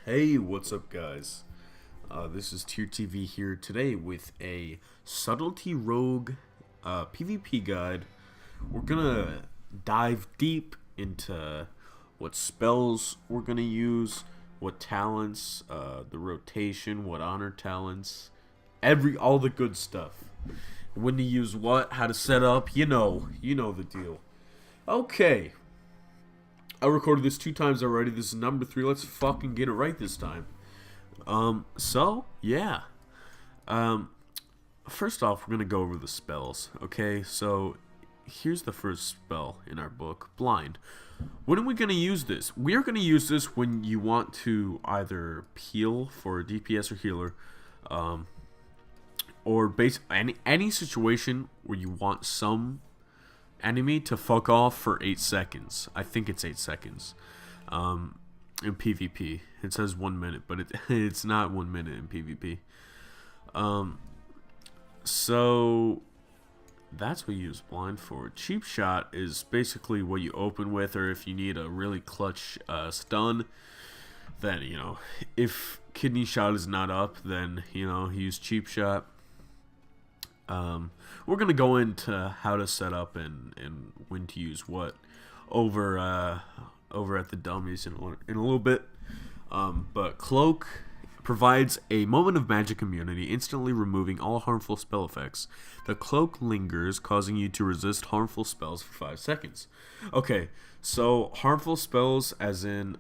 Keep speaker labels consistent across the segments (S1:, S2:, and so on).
S1: Hey, what's up, guys? This is Tier TV here today with a Subtlety Rogue PvP guide. We're gonna dive deep into what spells we're gonna use, what talents, the rotation, what honor talents, all the good stuff. When to use what, how to set up, you know the deal. Okay, I recorded this 2 times already. This is number 3. Let's fucking get it right this time. Yeah. First off, we're gonna go over the spells. Okay, so here's the first spell in our book, Blind. When are we gonna use this? We are gonna use this when you want to either peel for a DPS or healer, or any situation where you want some enemy to fuck off for 8 seconds. I think it's 8 seconds. In PvP, it says 1 minute, but it's not 1 minute in PvP. So that's what you use Blind for. Cheap Shot is basically what you open with, or if you need a really clutch stun, then if Kidney Shot is not up, then use Cheap Shot. We're gonna go into how to set up and when to use what over at the dummies in a little bit. But Cloak provides a moment of magic immunity, instantly removing all harmful spell effects. The cloak lingers, causing you to resist harmful spells for 5 seconds. Okay, so harmful spells as in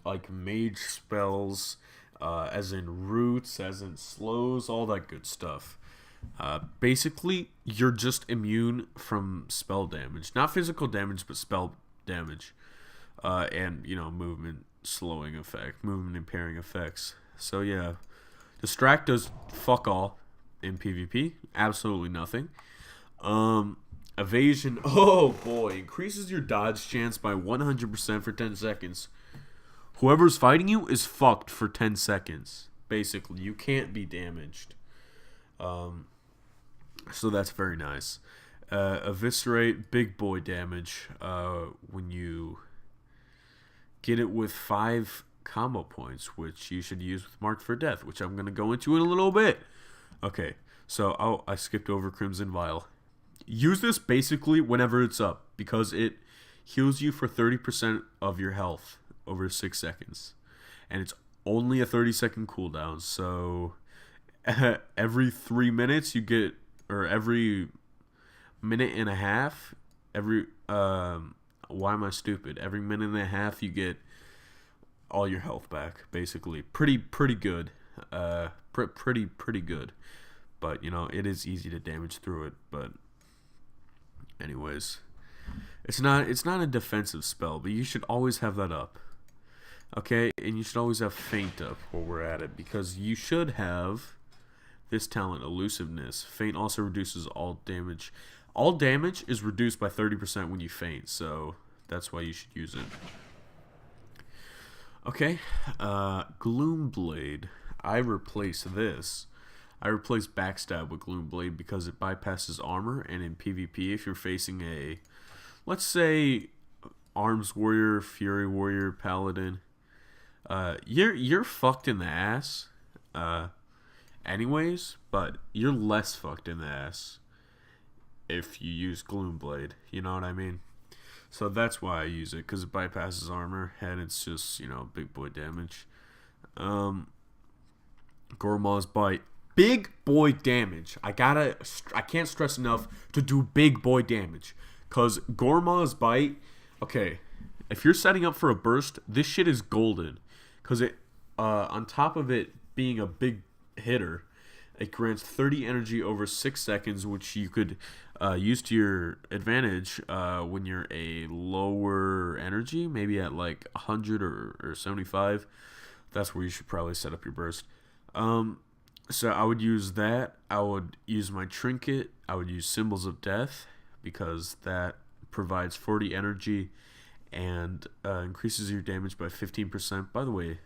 S1: like mage spells, as in roots, as in slows, all that good stuff. Basically, you're just immune from spell damage. Not physical damage, but spell damage. And, movement slowing effect, movement impairing effects. So, yeah. Distract does fuck all in PvP. Absolutely nothing. Evasion, oh boy, increases your dodge chance by 100% for 10 seconds. Whoever's fighting you is fucked for 10 seconds. Basically, you can't be damaged. So that's very nice. Eviscerate, big boy damage. When you get it with 5 combo points, which you should use with Marked for Death, which I'm going to go into in a little bit. Okay, so I skipped over Crimson Vial. Use this basically whenever it's up, because it heals you for 30% of your health over 6 seconds, and it's only a 30-second cooldown. So every 3 minutes you get, or every minute and a half, every why am I stupid? Every minute and a half you get all your health back. Basically, pretty good. Pretty good. But it is easy to damage through it. But anyways, it's not a defensive spell, but you should always have that up. Okay, and you should always have Feint up while we're at it, because you should have this talent, Elusiveness. Feint also reduces all damage. All damage is reduced by 30% when you feint, so that's why you should use it. Okay, Gloomblade. I replace Backstab with Gloomblade because it bypasses armor, and in PvP, if you're facing a, let's say, Arms Warrior, Fury Warrior, Paladin, you're fucked in the ass, anyways, but you're less fucked in the ass if you use Gloomblade, you know what I mean? So that's why I use it, because it bypasses armor, and it's just, big boy damage. Gormaw's Bite. Big boy damage. I can't stress enough to do big boy damage, because Gormaw's Bite, okay, if you're setting up for a burst, this shit is golden, because it, on top of it being a big hitter, it grants 30 energy over 6 seconds, which you could use to your advantage when you're a lower energy, maybe at like 100 or 75. That's where you should probably set up your burst. So I would use that. I would use my Trinket. I would use Symbols of Death, because that provides 40 energy and increases your damage by 15%. By the way,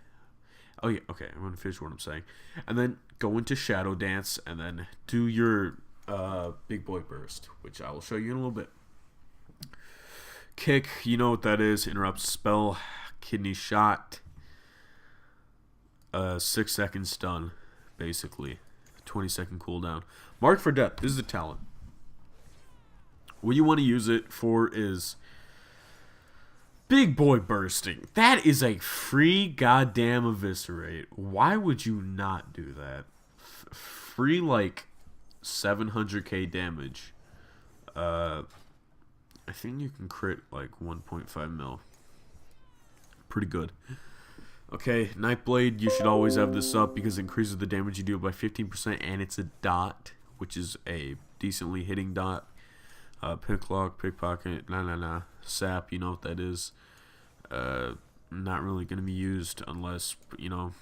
S1: oh yeah, okay, I'm going to finish what I'm saying. And then go into Shadow Dance, and then do your Big Boy Burst, which I will show you in a little bit. Kick, you know what that is. Interrupts spell. Kidney Shot. 6-second stun, basically. 20-second cooldown. Mark for Death. This is a talent. What you want to use it for is Big Boy Bursting. That is a free goddamn eviscerate. Why would you not do that? Free, like, 700k damage. I think you can crit, like, 1.5 mil. Pretty good. Okay, Nightblade, you should always have this up because it increases the damage you deal by 15%, and it's a dot, which is a decently hitting dot. Picklock, Pickpocket, Sap, you know what that is. Not really going to be used unless, you know,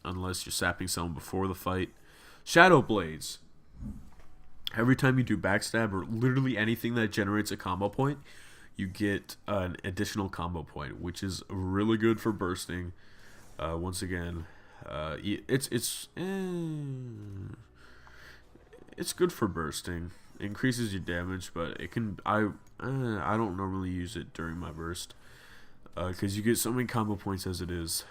S1: unless you're sapping someone before the fight. Shadow Blades. Every time you do backstab or literally anything that generates a combo point, you get an additional combo point, which is really good for bursting. Once again, it's good for bursting. It increases your damage, but it can I don't normally use it during my burst because you get so many combo points as it is.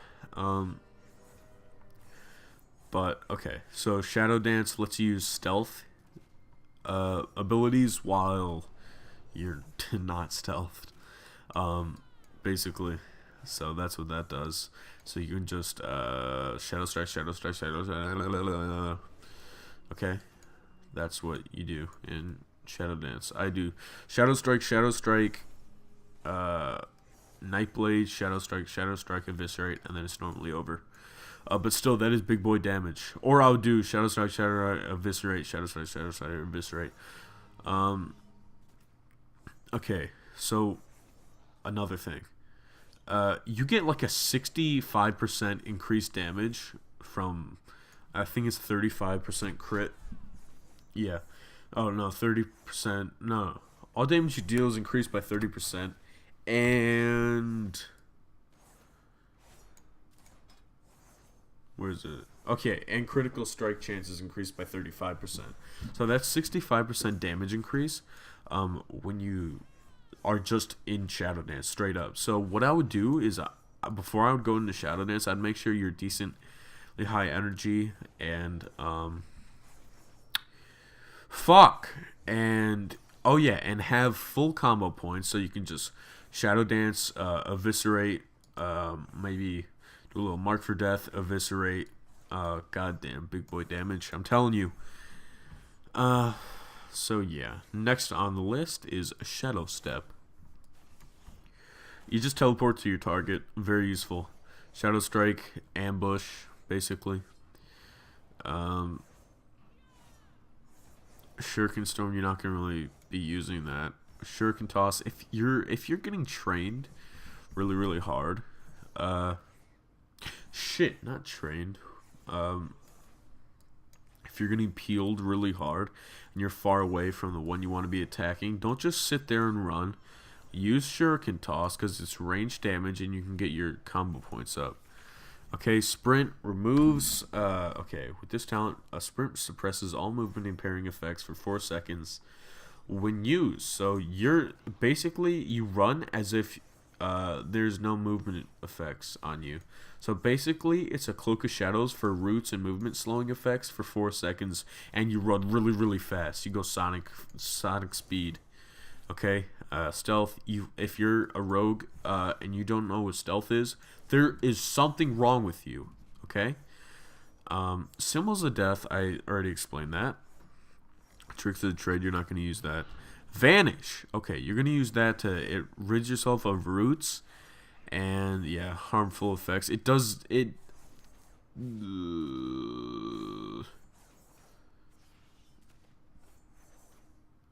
S1: But okay, so Shadow Dance lets you use stealth abilities while you're not stealthed, basically. So that's what that does. So you can just Shadow Strike, Shadow Strike, Shadow Strike. Okay, that's what you do in Shadow Dance. I do Shadow Strike, Nightblade, Shadow Strike, Eviscerate, and then it's normally over. But still, that is big boy damage. Or I would do Shadow Strike, Eviscerate, Shadow Strike, Eviscerate. Okay, so another thing. You get like a 65% increased damage from, I think it's 35% crit. Yeah. Oh, no, 30%. No. All damage you deal is increased by 30%. And where is it? Okay, and critical strike chance is increased by 35%. So that's 65% damage increase when you are just in Shadow Dance, straight up. So what I would do is, before I would go into Shadow Dance, I'd make sure you're decently high energy and, oh yeah, and have full combo points so you can just Shadow Dance, Eviscerate, maybe do a little Mark for Death, Eviscerate, goddamn big boy damage. I'm telling you. So yeah, next on the list is Shadow Step. You just teleport to your target. Very useful. Shadow Strike, ambush, basically. Shuriken Storm, you're not gonna really be using that. Shuriken Toss, if you're getting trained really, really hard. Shit, not trained. If you're getting peeled really hard and you're far away from the one you want to be attacking, don't just sit there and run. Use Shuriken Toss because it's range damage and you can get your combo points up. Okay, Sprint removes. Okay, with this talent, a sprint suppresses all movement impairing effects for 4 seconds when used. So you're basically, you run as if there's no movement effects on you. So basically, it's a Cloak of Shadows for roots and movement slowing effects for 4 seconds, and you run really, really fast. You go Sonic speed. Okay, stealth. If you're a rogue and you don't know what stealth is, there is something wrong with you. Okay. Symbols of Death. I already explained that. Tricks of the Trade. You're not going to use that. Vanish. Okay, you're going to use that to rid yourself of roots and yeah, harmful effects. It does it.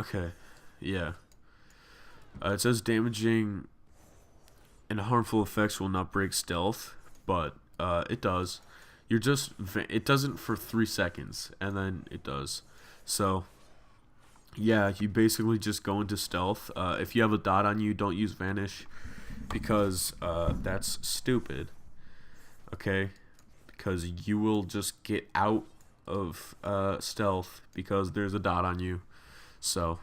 S1: Okay, yeah. It says damaging and harmful effects will not break stealth, but it does. It doesn't for 3 seconds, and then it does. So yeah, you basically just go into stealth. If you have a dot on you, don't use Vanish because that's stupid. Okay, because you will just get out of stealth because there's a dot on you. So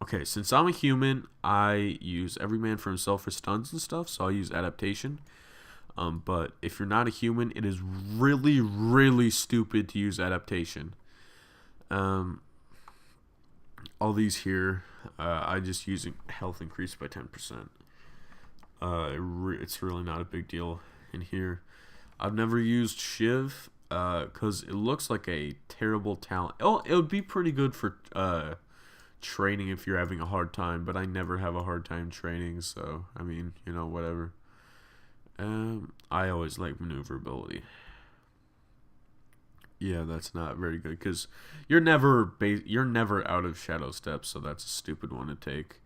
S1: okay, since I'm a human, I use Every Man for Himself for stuns and stuff, so I'll use Adaptation. But if you're not a human, it is really, really stupid to use adaptation. All these here, I just using health increased by 10%. It's really not a big deal in here. I've never used Shiv because it looks like a terrible talent. Oh, it would be pretty good for training if you're having a hard time, but I never have a hard time training, so I mean, whatever. I always like maneuverability. Yeah, that's not very good because you're never out of shadow steps, so that's a stupid one to take.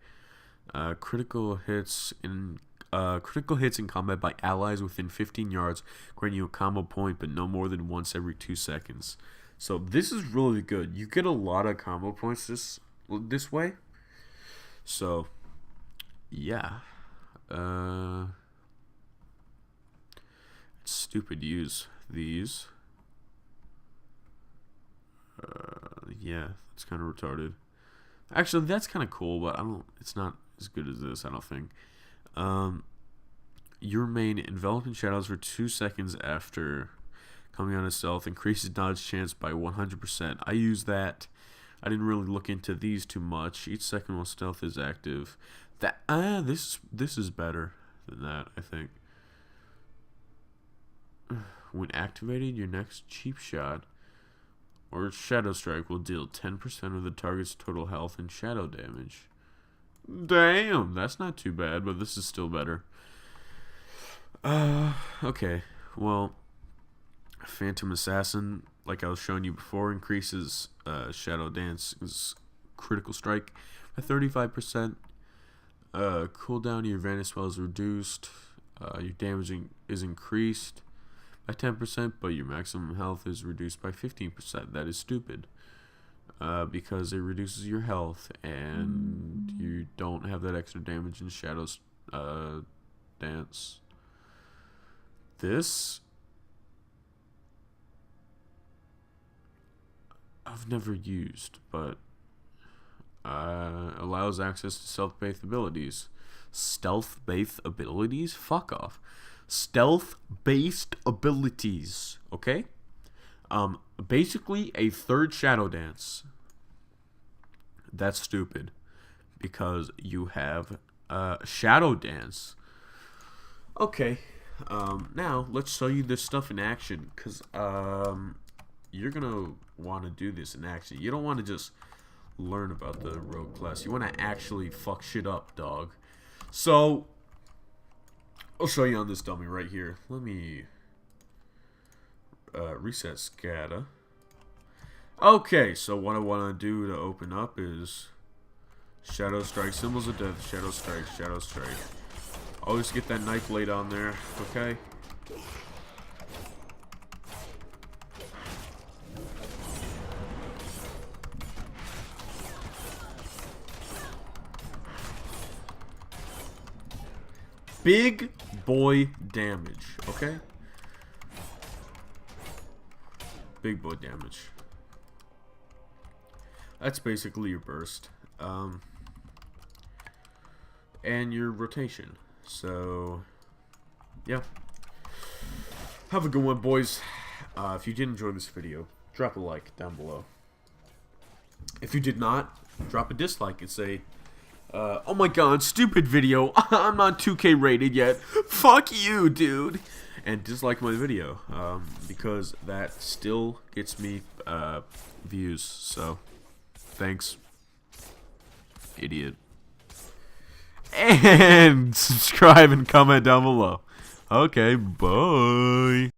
S1: Critical hits in combat by allies within 15 yards grant you a combo point, but no more than once every 2 seconds. So this is really good. You get a lot of combo points this way. So yeah, it's stupid to use these. Yeah, it's kind of retarded. Actually, that's kind of cool, but it's not as good as this, I don't think. Your main enveloped in shadows for 2 seconds after coming out of stealth increases dodge chance by 100%. I use that. I didn't really look into these too much. Each second while stealth is active. This is better than that, I think. When activated, your next cheap shot or shadow strike will deal 10% of the target's total health and shadow damage. Damn, that's not too bad, but this is still better. Okay. Well, Phantom Assassin, like I was showing you before, increases Shadow Dance's critical strike by 35%. Cooldown of your Vanish spell is reduced. Your damaging is increased by 10%, but your maximum health is reduced by 15%. That is stupid. Because it reduces your health, and you don't have that extra damage in Shadow's Dance. This I've never used, but allows access to stealth-based abilities. Stealth-based abilities? Fuck off. Stealth-based abilities. Okay? Basically a third Shadow Dance. That's stupid. Because you have Shadow Dance. Okay. Now, let's show you this stuff in action. Because you're going to want to do this in action. You don't want to just learn about the rogue class. You want to actually fuck shit up, dog. So, I'll show you on this dummy right here. Let me reset SCADA. Okay, so what I want to do to open up is Shadow Strike, Symbols of Death, Shadow Strike, Shadow Strike. Always get that knife blade on there, okay? Big boy damage, okay? Big boy damage. That's basically your burst. And your rotation. So, yeah. Have a good one, boys. If you did enjoy this video, drop a like down below. If you did not, drop a dislike and say, oh my god, stupid video. I'm not 2K rated yet. Fuck you, dude. And dislike my video, because that still gets me views. So, thanks, idiot. And subscribe and comment down below. Okay, bye.